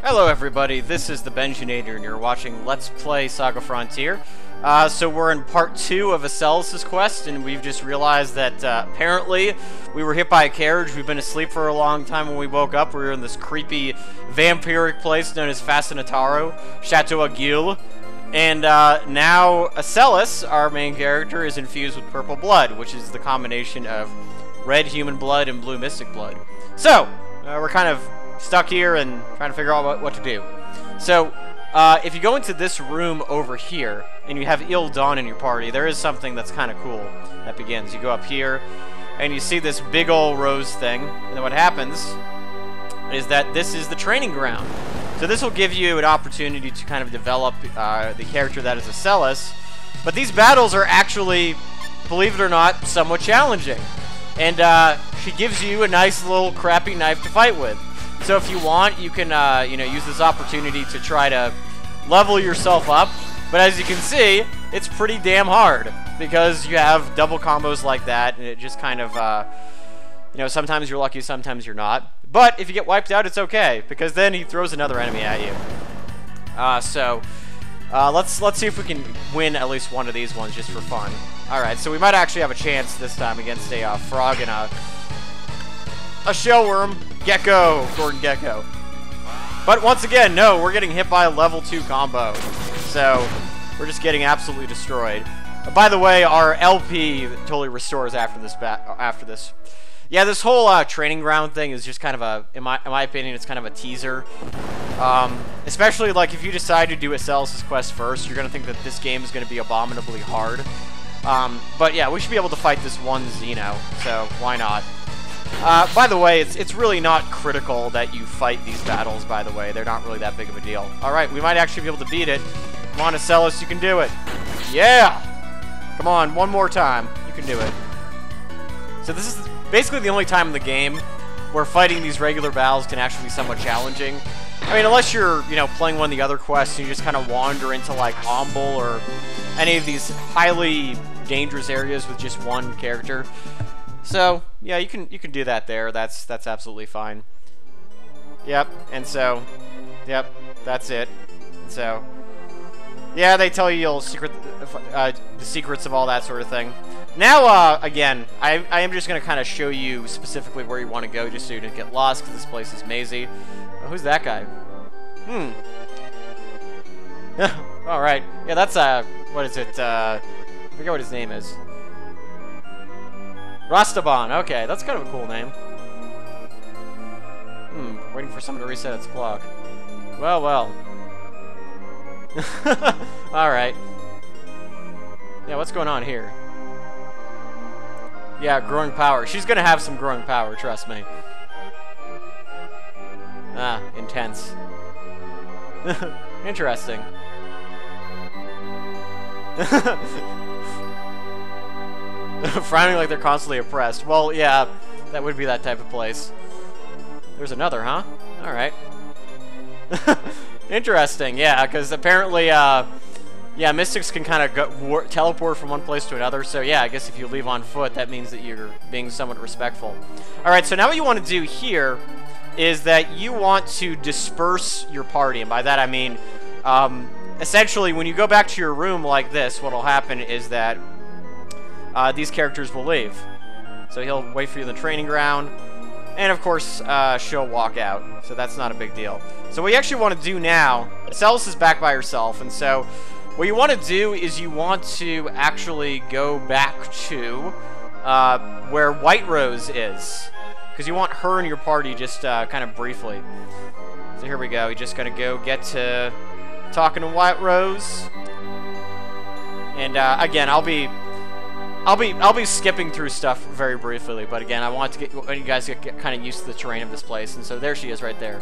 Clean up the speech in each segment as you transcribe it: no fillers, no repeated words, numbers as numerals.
Hello everybody, this is the Benjinator and you're watching Let's Play SaGa Frontier. So we're in part 2 of Asellus' quest, and we've just realized that apparently we were hit by a carriage. We've been asleep for a long time. When we woke up, we were in this creepy vampiric place known as Chateau Agil. And now Asellus, our main character, is infused with purple blood, which is the combination of red human blood and blue mystic blood. So, we're kind of stuck here and trying to figure out what to do. So, if you go into this room over here, and you have Ill Dawn in your party, there is something that's kind of cool that begins. You go up here, and you see this big old rose thing, and then what happens is that this is the training ground. So this will give you an opportunity to kind of develop the character that is Asellus, but these battles are actually, believe it or not, somewhat challenging. And she gives you a nice little crappy knife to fight with. So if you want, you can, use this opportunity to try to level yourself up. But as you can see, it's pretty damn hard because you have double combos like that, and it just kind of, sometimes you're lucky, sometimes you're not. But if you get wiped out, it's okay because then he throws another enemy at you. Let's see if we can win at least one of these ones just for fun. All right, so we might actually have a chance this time against a frog and a shell worm. Gordon Gecko. But once again, no, we're getting hit by a level 2 combo. So, we're just getting absolutely destroyed. By the way, our LP totally restores after this. Yeah, this whole training ground thing is just kind of a, in my opinion, it's kind of a teaser. Especially, like, if you decide to do Asellus' quest first, you're going to think that this game is going to be abominably hard. But yeah, we should be able to fight this one Xeno, so why not? By the way, it's really not critical that you fight these battles, by the way. They're not really that big of a deal. Alright, we might actually be able to beat it. Come on, Asellus, you can do it. Yeah! Come on, one more time. You can do it. So this is basically the only time in the game where fighting these regular battles can actually be somewhat challenging. I mean, unless you're, playing one of the other quests and you just kind of wander into, like, Omble or any of these highly dangerous areas with just one character. So, yeah, you can do that there. That's absolutely fine. Yep, and so, yep, that's it. So, yeah, they tell you the secrets of all that sort of thing. Now, again, I am just going to kind of show you specifically where you want to go just so you don't get lost, because this place is mazy. Oh, who's that guy? Alright. Yeah, that's, what is it? I forget what his name is. Rastaban, okay, that's kind of a cool name. Waiting for someone to reset its clock. Well. Alright. Yeah, what's going on here? Yeah, growing power. She's gonna have some growing power, trust me. Ah, intense. Interesting. Frowning like they're constantly oppressed. Well, yeah, that would be that type of place. There's another, huh? Alright. Interesting, yeah, because apparently, mystics can kind of teleport from one place to another, so yeah, I guess if you leave on foot, that means that you're being somewhat respectful. Alright, so now what you want to do here is that you want to disperse your party, and by that I mean, essentially, when you go back to your room like this, what'll happen is that these characters will leave. So he'll wait for you in the training ground, and of course, she'll walk out. So that's not a big deal. So what you actually want to do now, Asellus is back by herself, and so what you want to do is you want to actually go back to where White Rose is, because you want her in your party just kind of briefly. So here we go. You're just gonna go get to talking to White Rose, and again, I'll be skipping through stuff very briefly, but again, I want to get you guys to get kind of used to the terrain of this place, and so there she is right there.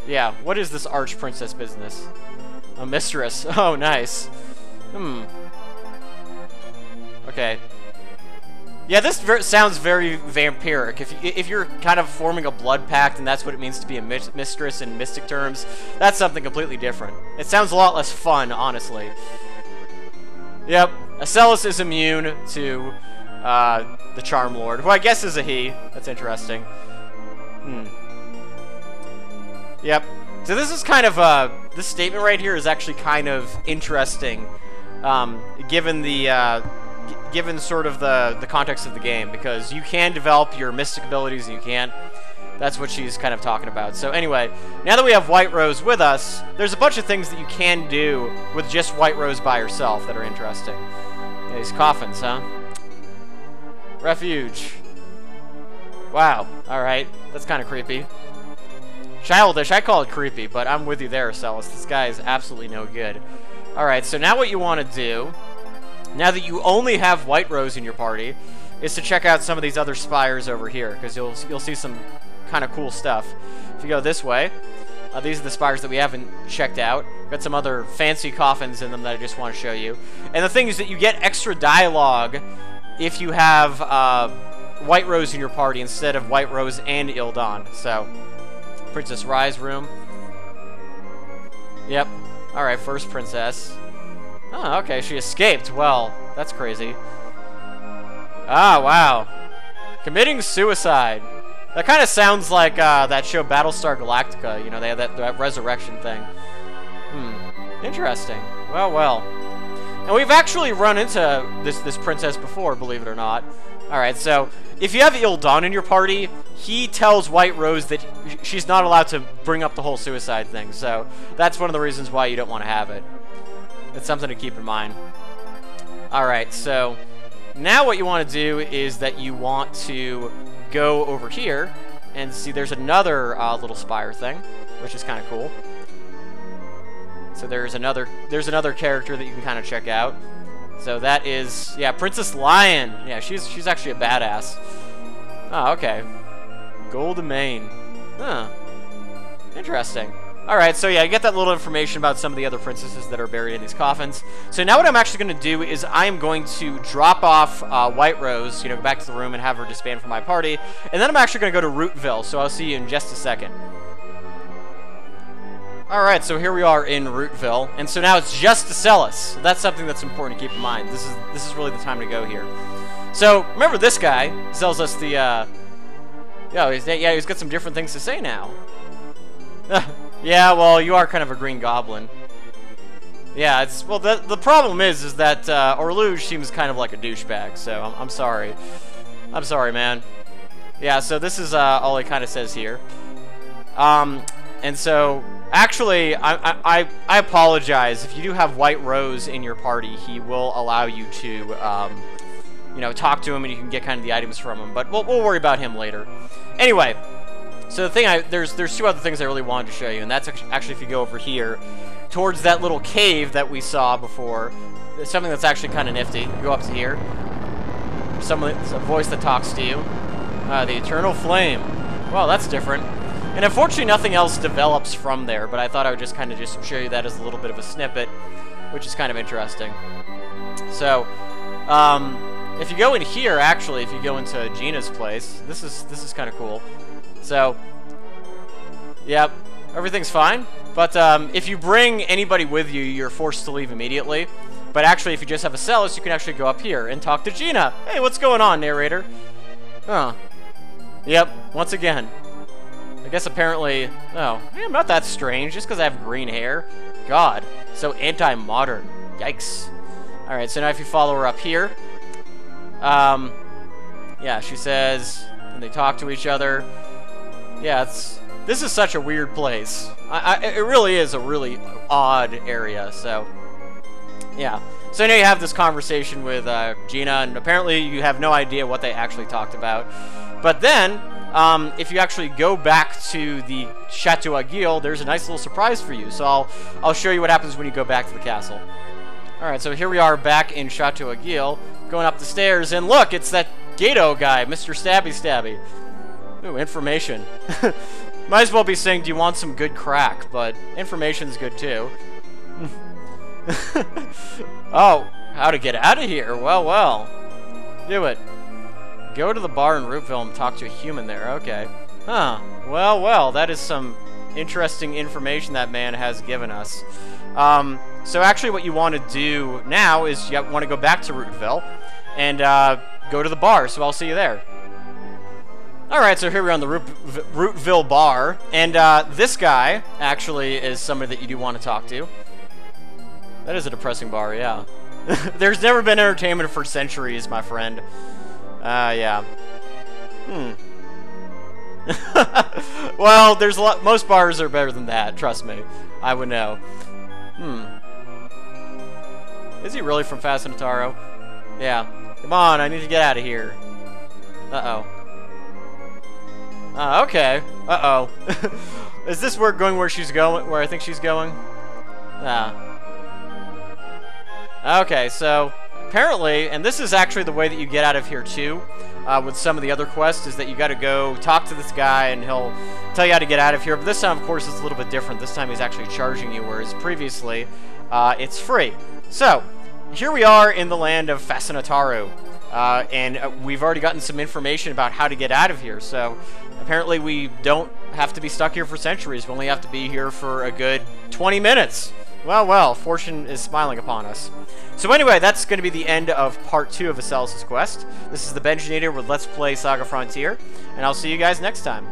Yeah, what is this arch princess business? A mistress. Oh, nice. Okay. Yeah, this sounds very vampiric. If you're kind of forming a blood pact and that's what it means to be a mistress in mystic terms, that's something completely different. It sounds a lot less fun, honestly. Yep, Asellus is immune to the Charm Lord, who I guess is a he. That's interesting. Yep. So this is kind of, this statement right here is actually kind of interesting, given the, given sort of the context of the game, because you can develop your mystic abilities and you can't. That's what she's kind of talking about. So anyway, now that we have White Rose with us, there's a bunch of things that you can do with just White Rose by herself that are interesting. Yeah, these coffins, huh? Refuge. Wow. Alright. That's kind of creepy. Childish. I call it creepy, but I'm with you there, Asellus. This guy is absolutely no good. Alright, so now what you want to do, now that you only have White Rose in your party, is to check out some of these other spires over here, because you'll see some kind of cool stuff. If you go this way, these are the spires that we haven't checked out. Got some other fancy coffins in them that I just want to show you. And the thing is that you get extra dialogue if you have White Rose in your party instead of White Rose and Ildon. So, Princess Rise room. Yep. Alright, first princess. Oh, okay, she escaped. Well, that's crazy. Ah, wow. Committing suicide. That kind of sounds like that show Battlestar Galactica. You know, they have that resurrection thing. Interesting. Well, well. And we've actually run into this princess before, believe it or not. Alright, so if you have Ildon in your party, he tells White Rose that she's not allowed to bring up the whole suicide thing. So that's one of the reasons why you don't want to have it. It's something to keep in mind. Alright, so now what you want to do is that you want to go over here and see there's another little spire thing, which is kind of cool. So there's another character that you can kind of check out. So that is, yeah, Princess Lion. Yeah, she's actually a badass. Oh, okay. Golden Mane. Huh. Interesting. Alright, so yeah, I get that little information about some of the other princesses that are buried in these coffins. So now what I'm actually going to do is I'm going to drop off White Rose, you know, go back to the room and have her disband from my party. And then I'm actually going to go to Rootville, so I'll see you in just a second. Alright, so here we are in Rootville, and so now it's just Asellus. So that's something that's important to keep in mind. This is really the time to go here. So, remember this guy tells us the, he's got some different things to say now. Yeah, well, you are kind of a green goblin. Yeah, well, the problem is that Orluge seems kind of like a douchebag, so I'm sorry. I'm sorry, man. Yeah, so this is all he kind of says here. And so, actually, I apologize. If you do have White Rose in your party, he will allow you to, you know, talk to him and you can get kind of the items from him, but we'll worry about him later. Anyway. So the thing, there's two other things I really wanted to show you, and that's actually if you go over here, towards that little cave that we saw before, there's something that's actually kind of nifty. You go up to here, it's a voice that talks to you. The Eternal Flame. Well, that's different. And unfortunately nothing else develops from there, but I thought I would just kind of just show you that as a little bit of a snippet, which is kind of interesting. So, if you go in here, actually, if you go into Gina's place, this is kind of cool. So, yep, everything's fine. But if you bring anybody with you, you're forced to leave immediately. But actually, if you just have Asellus, you can actually go up here and talk to Gina. Hey, what's going on, narrator? Huh. Yep, once again. I guess apparently... Oh, I'm not that strange, just because I have green hair. God, so anti-modern. Yikes. Alright, so now if you follow her up here... yeah, she says... And they talk to each other... Yeah, this is such a weird place. It really is a really odd area, so... Yeah. So now you have this conversation with Gina, and apparently you have no idea what they actually talked about. But then, if you actually go back to the Chateau Agil, there's a nice little surprise for you. So I'll show you what happens when you go back to the castle. Alright, so here we are back in Chateau Agil, going up the stairs, and look, it's that Gato guy, Mr. Stabby Stabby. Ooh, information. Might as well be saying, do you want some good crack? But information's good too. Oh, how to get out of here? Well, well. Do it. Go to the bar in Rootville and talk to a human there. Okay. Huh. Well, well. That is some interesting information that man has given us. So actually what you want to do now is you want to go back to Rootville and go to the bar. So I'll see you there. Alright, so here we're on the Rootville bar, and this guy actually is somebody that you do want to talk to. That is a depressing bar, yeah. There's never been entertainment for centuries, my friend. Yeah. Well, there's a lot. Most bars are better than that, trust me. I would know. Is he really from Fascinataro? Yeah. Come on, I need to get out of here. Uh-oh. Okay. Uh-oh. Is this going where she's going? Where I think she's going? Okay, so apparently, and this is actually the way that you get out of here too, with some of the other quests, is that you got to go talk to this guy and he'll tell you how to get out of here. But this time, of course, it's a little bit different. This time he's actually charging you, whereas previously, it's free. So, here we are in the land of Fascinataro. And we've already gotten some information about how to get out of here, so apparently we don't have to be stuck here for centuries. We only have to be here for a good 20 minutes. Well, well, fortune is smiling upon us. So anyway, that's going to be the end of part 2 of Asellus' quest. This is the Benjinator with Let's Play SaGa Frontier, and I'll see you guys next time.